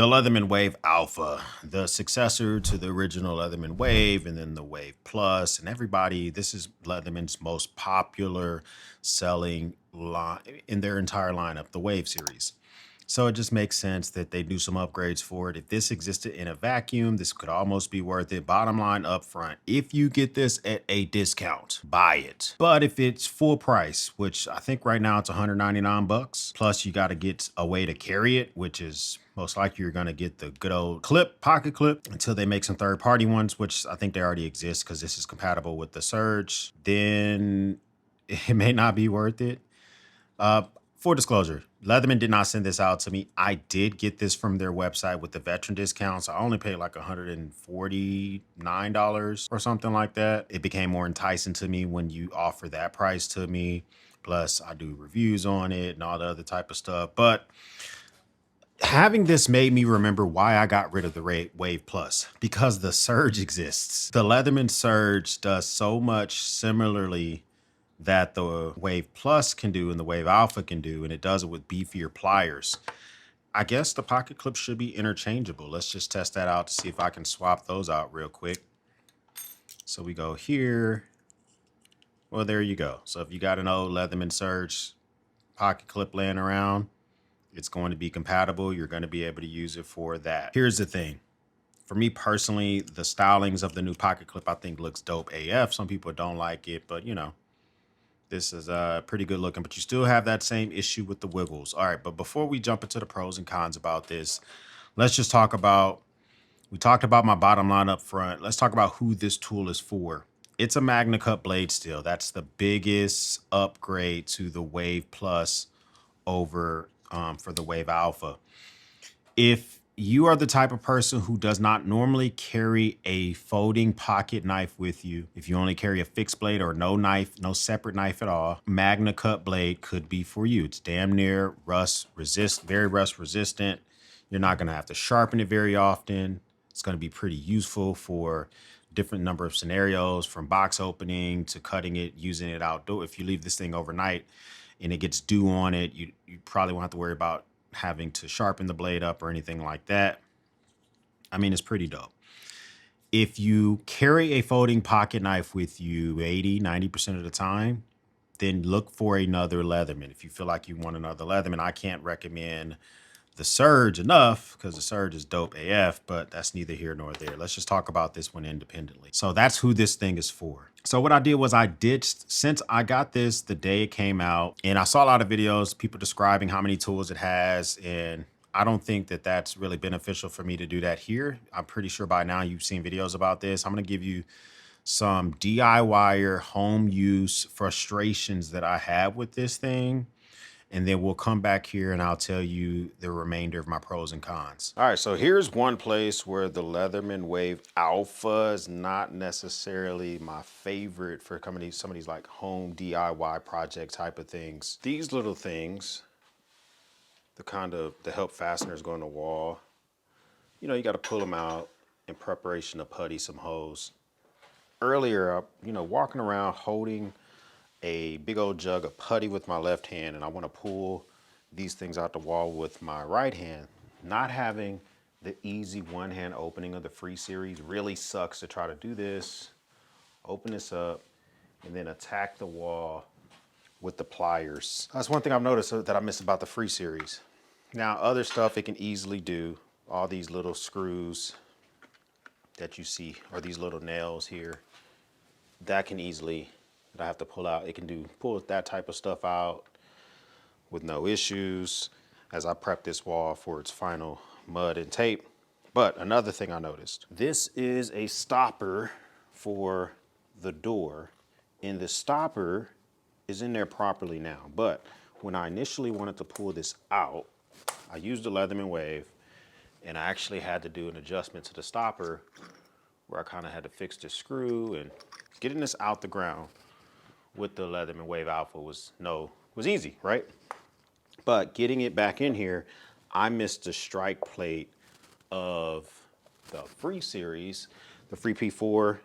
The Leatherman Wave Alpha, the successor to the original Leatherman Wave, and then the Wave Plus, and everybody, this is Leatherman's most popular selling line in their entire lineup, the Wave series. So it just makes sense that they do some upgrades for it. If this existed in a vacuum, this could almost be worth it. Bottom line up front, if you get this at a discount, buy it. But if it's full price, which I think right now it's 199 bucks, plus you got to get a way to carry it, which is most likely you're going to get the good old pocket clip until they make some third-party ones, which I think they already exist because this is compatible with the Surge, then it may not be worth it. Full disclosure, Leatherman did not send this out to me. I did get this from their website with the veteran discounts. I only paid like $149 or something like that. It became more enticing to me when you offer that price to me. Plus, I do reviews on it and all the other type of stuff. But having this made me remember why I got rid of the Wave Plus, because the Surge exists. The Leatherman Surge does so much similarly that the Wave Plus can do and the Wave Alpha can do, and it does it with beefier pliers. I guess the pocket clips should be interchangeable. Let's just test that out to see if I can swap those out real quick. So we go here. Well, there you go. So if you got an old Leatherman Surge pocket clip laying around, it's going to be compatible. You're going to be able to use it for that. Here's the thing. For me personally, the stylings of the new pocket clip I think looks dope AF. Some people don't like it, but you know, this is pretty good looking, but you still have that same issue with the wiggles. All right, but before we jump into the pros and cons about this, let's just talk about, we talked about my bottom line up front. Let's talk about who this tool is for. It's a Magna Cut blade steel. That's the biggest upgrade to the Wave Plus over for the Wave Alpha. If you are the type of person who does not normally carry a folding pocket knife with you, if you only carry a fixed blade or no knife, no separate knife at all, Magna Cut blade could be for you. It's damn near very rust resistant. You're not going to have to sharpen it very often. It's going to be pretty useful for different number of scenarios, from box opening to cutting it, using it outdoor. If you leave this thing overnight and it gets dew on it, you probably won't have to worry about having to sharpen the blade up or anything like that. I mean, it's pretty dope. If you carry a folding pocket knife with you 80-90% of the time, then look for another Leatherman. If you feel like you want another Leatherman, I can't recommend the Surge enough because the Surge is dope AF, but that's neither here nor there. Let's just talk about this one independently. So that's who this thing is for. So what I did was I ditched, since I got this the day it came out, and I saw a lot of videos, people describing how many tools it has, and I don't think that that's really beneficial for me to do that here. I'm pretty sure by now you've seen videos about this. I'm gonna give you some DIY home use frustrations that I have with this thing. And then we'll come back here and I'll tell you the remainder of my pros and cons. All right, so here's one place where the Leatherman Wave Alpha is not necessarily my favorite for some of these like home DIY project type of things. These little things, the help fasteners go on the wall, you know, you got to pull them out in preparation to putty some hose. Earlier, you know, walking around holding a big old jug of putty with my left hand, and I want to pull these things out the wall with my right hand. Not having the easy one-hand opening of the Free series really sucks to try to do this, open this up, and then attack the wall with the pliers. That's one thing I've noticed that I miss about the Free series. Now, other stuff it can easily do, all these little screws that you see, or these little nails here, that can easily, that I have to pull out. It can pull that type of stuff out with no issues as I prep this wall for its final mud and tape. But another thing I noticed, this is a stopper for the door, and the stopper is in there properly now. But when I initially wanted to pull this out, I used the Leatherman Wave, and I actually had to do an adjustment to the stopper where I kind of had to fix the screw, and getting this out the ground with the Leatherman Wave Alpha was easy, right? But getting it back in here, I missed the strike plate of the Free series, the Free P4,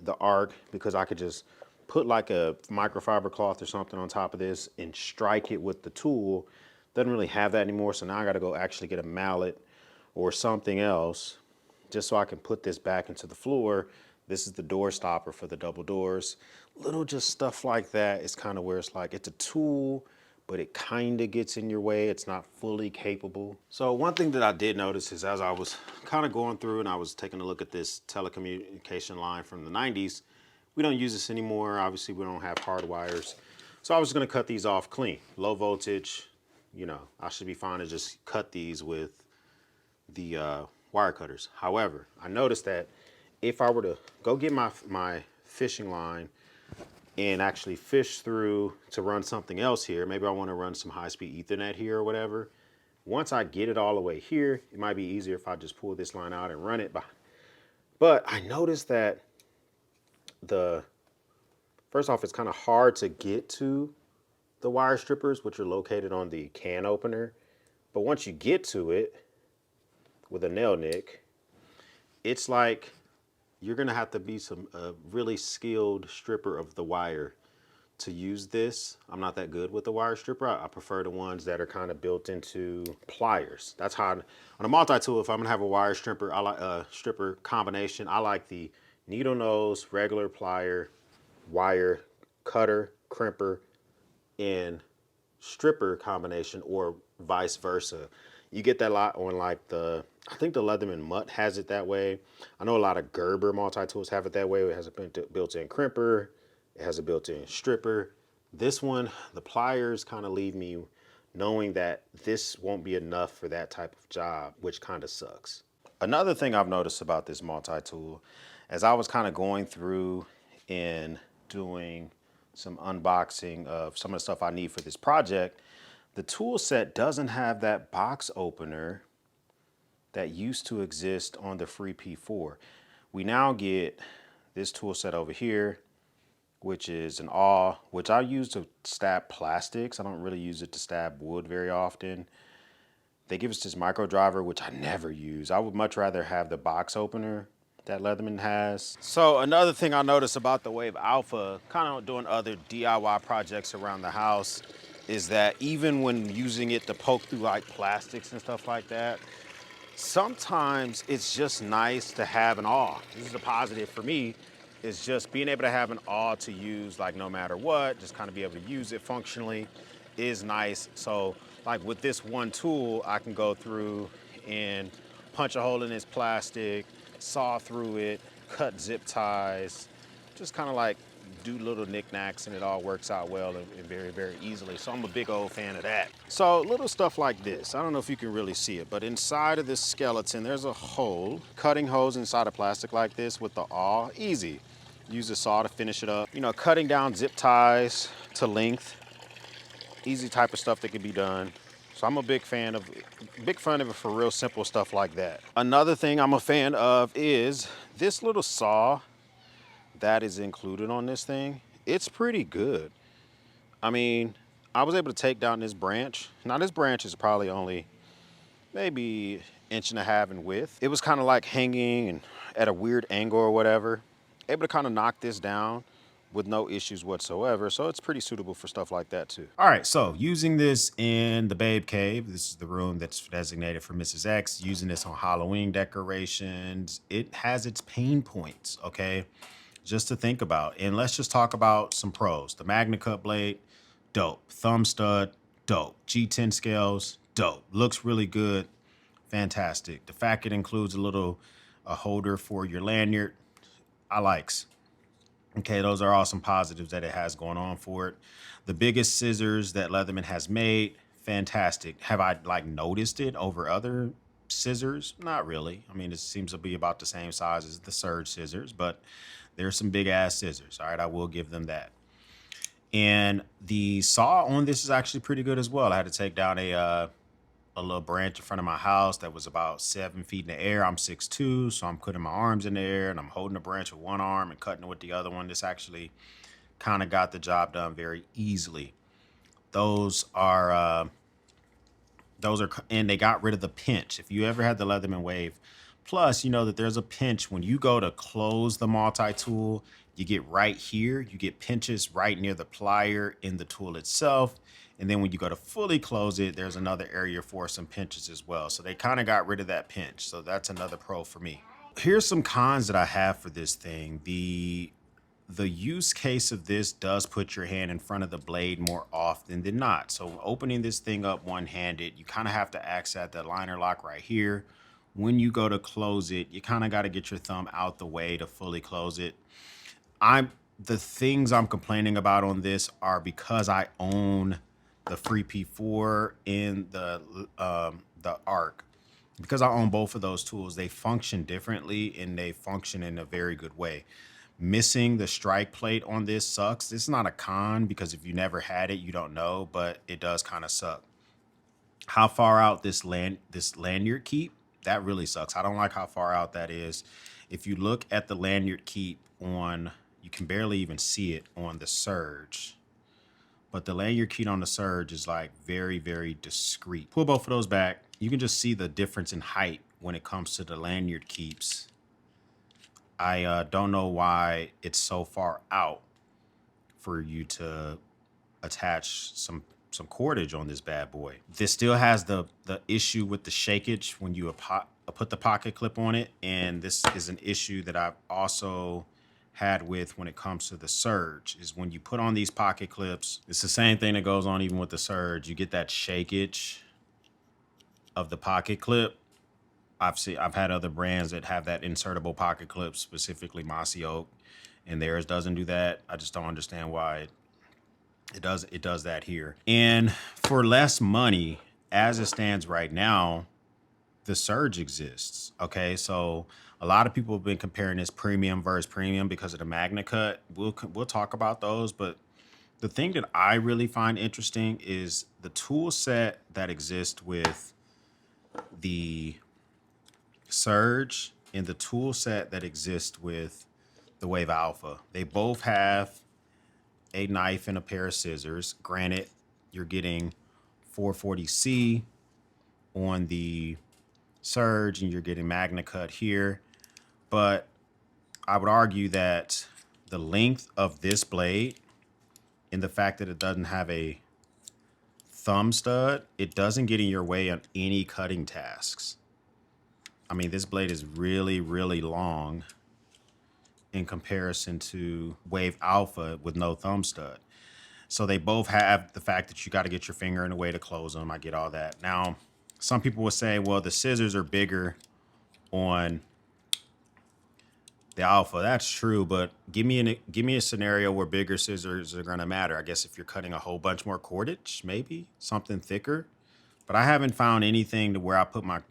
the ARC, because I could just put like a microfiber cloth or something on top of this and strike it with the tool. Doesn't really have that anymore, so now I gotta go actually get a mallet or something else, just so I can put this back into the floor. This is the door stopper for the double doors. Little just stuff like that is kind of where it's like, it's a tool, but it kind of gets in your way. It's not fully capable. So one thing that I did notice is as I was kind of going through and I was taking a look at this telecommunication line from the 90s, we don't use this anymore. Obviously, we don't have hard wires. So I was gonna cut these off clean. Low voltage, you know, I should be fine to just cut these with the wire cutters. However, I noticed that if I were to go get my fishing line and actually fish through to run something else here, maybe I want to run some high-speed Ethernet here or whatever. Once I get it all the way here, it might be easier if I just pull this line out and run it by. But I noticed that first off, it's kind of hard to get to the wire strippers, which are located on the can opener. But once you get to it with a nail nick, it's like you're gonna have to be a really skilled stripper of the wire to use this. I'm not that good with the wire stripper. I prefer the ones that are kind of built into pliers. That's how, on a multi-tool, if I'm gonna have a wire stripper, I like a stripper combination. I like the needle nose, regular plier, wire cutter, crimper, and stripper combination, or vice versa. You get that a lot on like I think the Leatherman Mutt has it that way. I know a lot of Gerber multi-tools have it that way. It has a built-in crimper. It has a built-in stripper. This one, the pliers kind of leave me knowing that this won't be enough for that type of job, which kind of sucks. Another thing I've noticed about this multi-tool, as I was kind of going through and doing some unboxing of some of the stuff I need for this project, the tool set doesn't have that box opener that used to exist on the free P4. We now get this tool set over here, which is an awl, which I use to stab plastics. I don't really use it to stab wood very often. They give us this micro driver, which I never use. I would much rather have the box opener that Leatherman has. So another thing I noticed about the Wave Alpha, kind of doing other DIY projects around the house, is that even when using it to poke through like plastics and stuff like that, sometimes it's just nice to have an awl. This is a positive for me, is just being able to have an awl to use like no matter what, just kind of be able to use it functionally is nice. So like with this one tool, I can go through and punch a hole in this plastic, saw through it, cut zip ties, just kind of like do little knickknacks, and it all works out well and very, very easily. So I'm a big old fan of that. So little stuff like this, I don't know if you can really see it, but inside of this skeleton, there's a hole. Cutting holes inside of plastic like this with the awl, easy. Use a saw to finish it up. You know, cutting down zip ties to length, easy type of stuff that can be done. So I'm a big fan of it for real simple stuff like that. Another thing I'm a fan of is this little saw that is included on this thing. It's pretty good. I mean, I was able to take down this branch. Now this branch is probably only maybe 1.5 inches in width. It was kind of like hanging and at a weird angle or whatever. Able to kind of knock this down with no issues whatsoever. So it's pretty suitable for stuff like that too. All right, so using this in the Babe Cave, this is the room that's designated for Mrs. X, using this on Halloween decorations, it has its pain points, okay? Just to think about. And let's just talk about some pros. The Magna Cut blade, dope. Thumb stud, dope. G10 scales, dope. Looks really good, fantastic. The fact it includes a holder for your lanyard, I likes. Okay, those are awesome positives that it has going on for it. The biggest scissors that Leatherman has made, fantastic. Have I like noticed it over other scissors? Not really. I mean, it seems to be about the same size as the Surge scissors, but there's some big ass scissors. All right, I will give them that. And the saw on this is actually pretty good as well. I had to take down a little branch in front of my house that was about 7 feet in the air. I'm 6'2", so I'm putting my arms in the air and I'm holding the branch with one arm and cutting it with the other one. This actually kind of got the job done very easily. Those are, and they got rid of the pinch. If you ever had the Leatherman Wave Plus, you know that there's a pinch when you go to close the multi-tool. You get right here, you get pinches right near the plier in the tool itself. And then when you go to fully close it, there's another area for some pinches as well. So they kind of got rid of that pinch. So that's another pro for me. Here's some cons that I have for this thing. The use case of this does put your hand in front of the blade more often than not. So opening this thing up one-handed, you kind of have to access that liner lock right here. When you go to close it, you kind of got to get your thumb out the way to fully close it. The things I'm complaining about on this are because I own the Free P4 and the Arc. Because I own both of those tools, they function differently and they function in a very good way. Missing the strike plate on this sucks. This is not a con because if you never had it, you don't know, but it does kind of suck. How far out this lanyard keep, that really sucks. I don't like how far out that is. If you look at the lanyard keep on, you can barely even see it on the Surge, but the lanyard keep on the Surge is like very, very discreet. Pull both of those back. You can just see the difference in height when it comes to the lanyard keeps. I don't know why it's so far out for you to attach some cordage on this bad boy. This still has the issue with the shakeage when you put the pocket clip on it, and this is an issue that I've also had with when it comes to the Surge, is when you put on these pocket clips, it's the same thing that goes on even with the Surge. You get that shakeage of the pocket clip. I've had other brands that have that insertable pocket clip, specifically Mossy Oak, and theirs doesn't do that. I just don't understand why it does that here. And for less money, as it stands right now, the Surge exists. Okay, so a lot of people have been comparing this premium versus premium because of the Magna Cut. We'll talk about those, but the thing that I really find interesting is the tool set that exists with the Surge and the tool set that exists with the Wave Alpha. They both have a knife and a pair of scissors. Granted, you're getting 440C on the Surge and you're getting Magna Cut here, but I would argue that the length of this blade and the fact that it doesn't have a thumb stud, it doesn't get in your way on any cutting tasks. I mean, this blade is really, really long in comparison to Wave Alpha with no thumb stud. So they both have the fact that you got to get your finger in the way to close them. I get all that. Now, some people will say, well, the scissors are bigger on the Alpha. That's true, but give me a scenario where bigger scissors are going to matter. I guess if you're cutting a whole bunch more cordage, maybe something thicker. But I haven't found anything to where I put my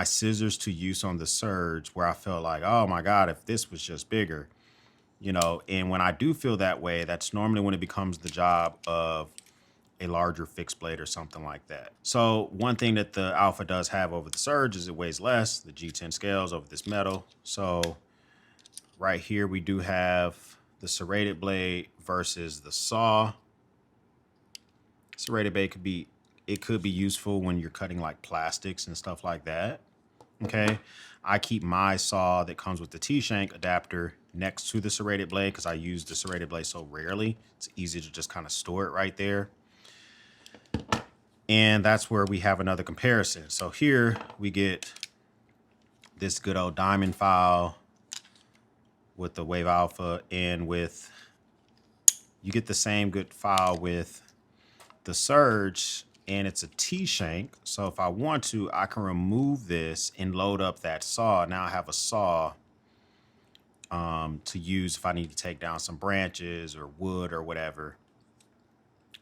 scissors to use on the Surge where I felt like, oh my God, if this was just bigger, you know. And when I do feel that way, that's normally when it becomes the job of a larger fixed blade or something like that. So one thing that the Alpha does have over the Surge is it weighs less. The G10 scales over this metal. So right here we do have the serrated blade versus the saw. Serrated blade could be useful when you're cutting like plastics and stuff like that. Okay, I keep my saw that comes with the T-shank adapter next to the serrated blade because I use the serrated blade so rarely. It's easy to just kind of store it right there. And that's where we have another comparison. So here we get this good old diamond file with the Wave Alpha, and you get the same good file with the Surge, and it's a T-shank. So if I want to, I can remove this and load up that saw. Now I have a saw to use if I need to take down some branches or wood or whatever.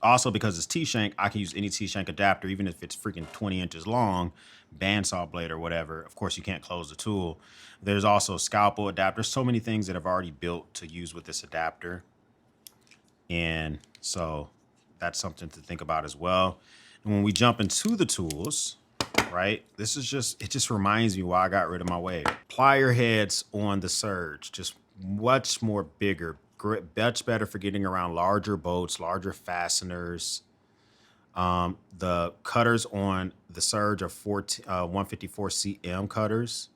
Also, because it's T-shank, I can use any T-shank adapter, even if it's freaking 20 inches long, bandsaw blade or whatever. Of course, you can't close the tool. There's also scalpel adapters. So many things that I've already built to use with this adapter. And so that's something to think about as well. And when we jump into the tools, right, it just reminds me why I got rid of my Wave. Plier heads on the Surge, just much more bigger, much better for getting around larger boats, larger fasteners. The cutters on the Surge are 154 cm cutters.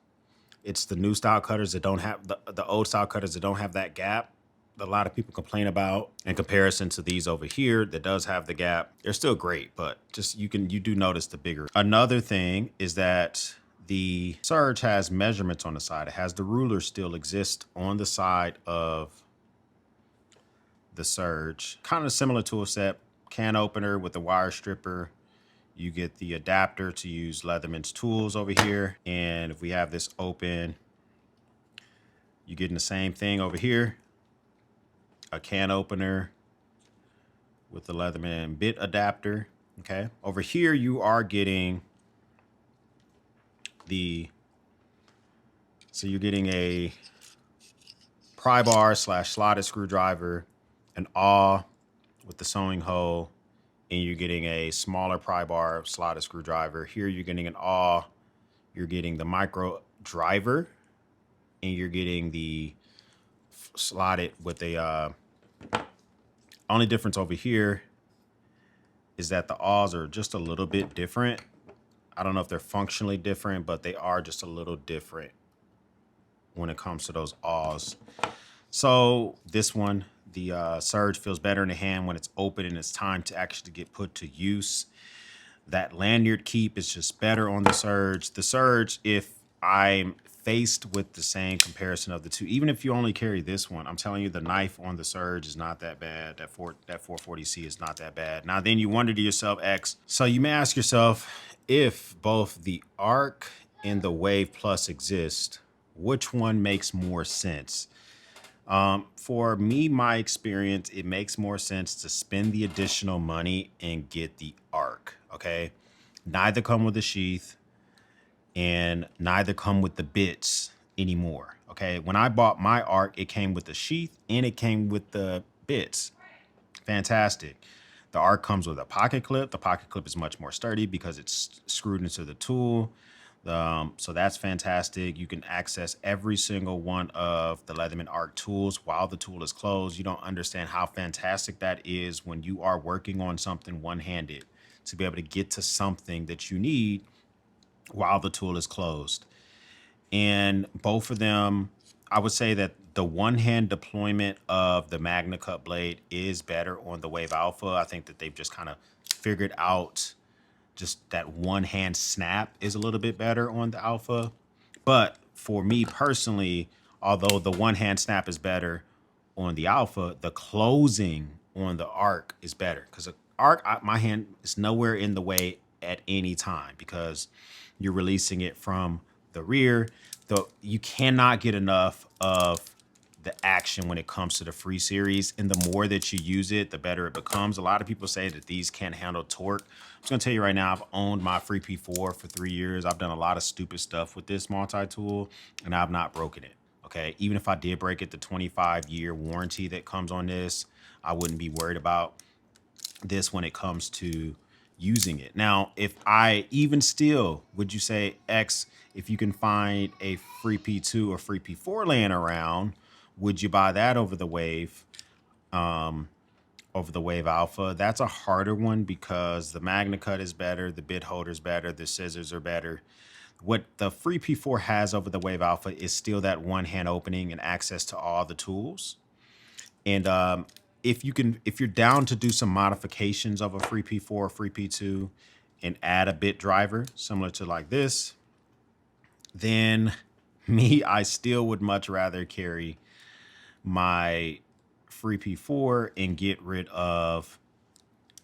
It's the new style cutters that don't have the old style cutters that don't have that gap. a lot of people complain about in comparison to these over here that does have the gap. They're still great, but just you do notice the bigger. Another thing is that the Surge has measurements on the side. It has the ruler still exist on the side of the Surge. Kind of similar tool set, can opener with the wire stripper. You get the adapter to use Leatherman's tools over here. And if we have this open, you're getting the same thing over here. A can opener with the Leatherman bit adapter. Okay. Over here, you are getting so you're getting a pry bar / slotted screwdriver, an awl with the sewing hole, and you're getting a smaller pry bar slotted screwdriver. Here, you're getting an awl, you're getting the micro driver, and you're getting the slotted with a, only difference over here is that the awls are just a little bit different. I don't know if they're functionally different, but they are just a little different when it comes to those awls. So this one, the Surge feels better in the hand when it's open and it's time to actually get put to use. That lanyard keep is just better on the Surge. The Surge, if I'm faced with the same comparison of the two, even if you only carry this one, I'm telling you the knife on the Surge is not that bad. That 440C is not that bad. Now then you wonder to yourself, X, so you may ask yourself, if both the Arc and the Wave Plus exist, which one makes more sense? For me, my experience, it makes more sense to spend the additional money and get the Arc, okay? Neither come with a sheath and neither come with the bits anymore, okay? When I bought my Arc, it came with the sheath and it came with the bits. Fantastic. The Arc comes with a pocket clip. The pocket clip is much more sturdy because it's screwed into the tool. So that's fantastic. You can access every single one of the Leatherman Arc tools while the tool is closed. You don't understand how fantastic that is when you are working on something one-handed, to be able to get to something that you need while the tool is closed. And both of them, I would say that the one-hand deployment of the Magna Cut blade is better on the Wave Alpha. I think that they've just kind of figured out just that one-hand snap is a little bit better on the Alpha. But for me personally, although the one-hand snap is better on the Alpha, the closing on the Arc is better. Because the Arc, my hand is nowhere in the way at any time because you're releasing it from the rear. You cannot get enough of the action when it comes to the free series, and the more that you use it, the better it becomes. A lot of people say that these can't handle torque. I'm just gonna tell you right now, I've owned my free P4 for 3 years. I've done a lot of stupid stuff with this multi-tool and I've not broken it, okay? Even if I did break it, the 25-year warranty that comes on this, I wouldn't be worried about this when it comes to using it. Now, if I even still, would you say, X, if you can find a free P2 or free P4 laying around, would you buy that over the Wave Alpha? That's a harder one because the Magna Cut is better, the bit holder is better, the scissors are better. What the free P4 has over the Wave Alpha is still that one-hand opening and access to all the tools. And if you're down to do some modifications of a free P4 or free P2 and add a bit driver similar to like this, then I still would much rather carry my free P4 and get rid of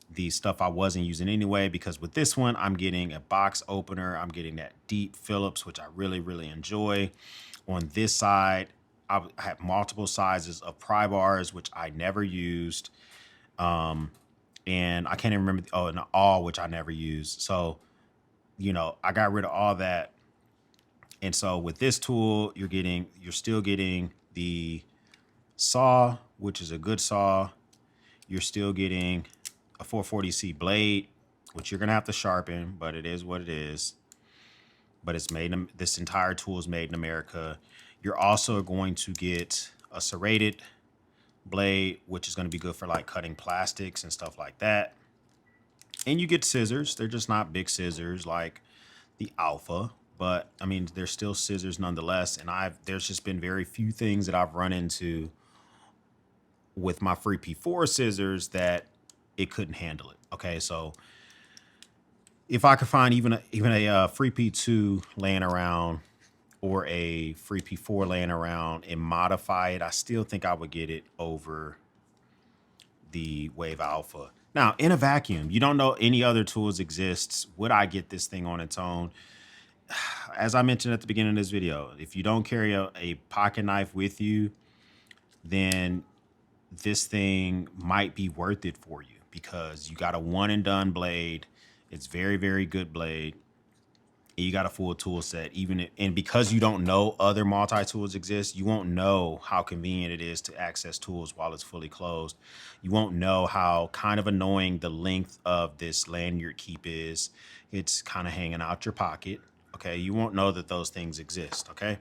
the stuff I wasn't using anyway, because with this one, I'm getting a box opener. I'm getting that deep Phillips, which I really, really enjoy. On this side, I have multiple sizes of pry bars, which I never used. And I can't even remember, an awl, which I never used. So, I got rid of all that. And so with this tool, you're still getting the saw, which is a good saw. You're still getting a 440C blade, which you're gonna have to sharpen, but it is what it is. But this entire tool is made in America. You're also going to get a serrated blade, which is gonna be good for like cutting plastics and stuff like that. And you get scissors. They're just not big scissors like the Alpha, but I mean, they're still scissors nonetheless. And there's just been very few things that I've run into with my free P4 scissors that it couldn't handle it. Okay, so if I could find even a free P2 laying around or a free P4 laying around and modify it, I still think I would get it over the Wave Alpha. Now, in a vacuum, you don't know any other tools exists. Would I get this thing on its own? As I mentioned at the beginning of this video, if you don't carry a pocket knife with you, then this thing might be worth it for you because you got a one and done blade. It's very, very good blade. You got a full tool set, and because you don't know other multi-tools exist, you won't know how convenient it is to access tools while it's fully closed. You won't know how kind of annoying the length of this lanyard keep is. It's kind of hanging out your pocket. Okay, you won't know that those things exist. Okay,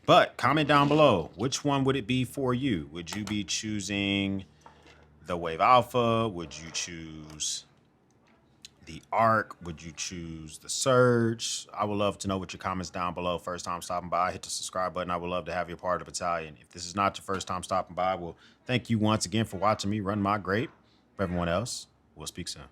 but comment down below, which one would it be for you? Would you be choosing the Wave Alpha? Would you choose the Arc? Would you choose the Surge? I would love to know what your comments down below. First time stopping by, hit the subscribe button. I would love to have you a part of the battalion. If this is not your first time stopping by, well, thank you once again for watching me run my grape. For everyone else, we'll speak soon.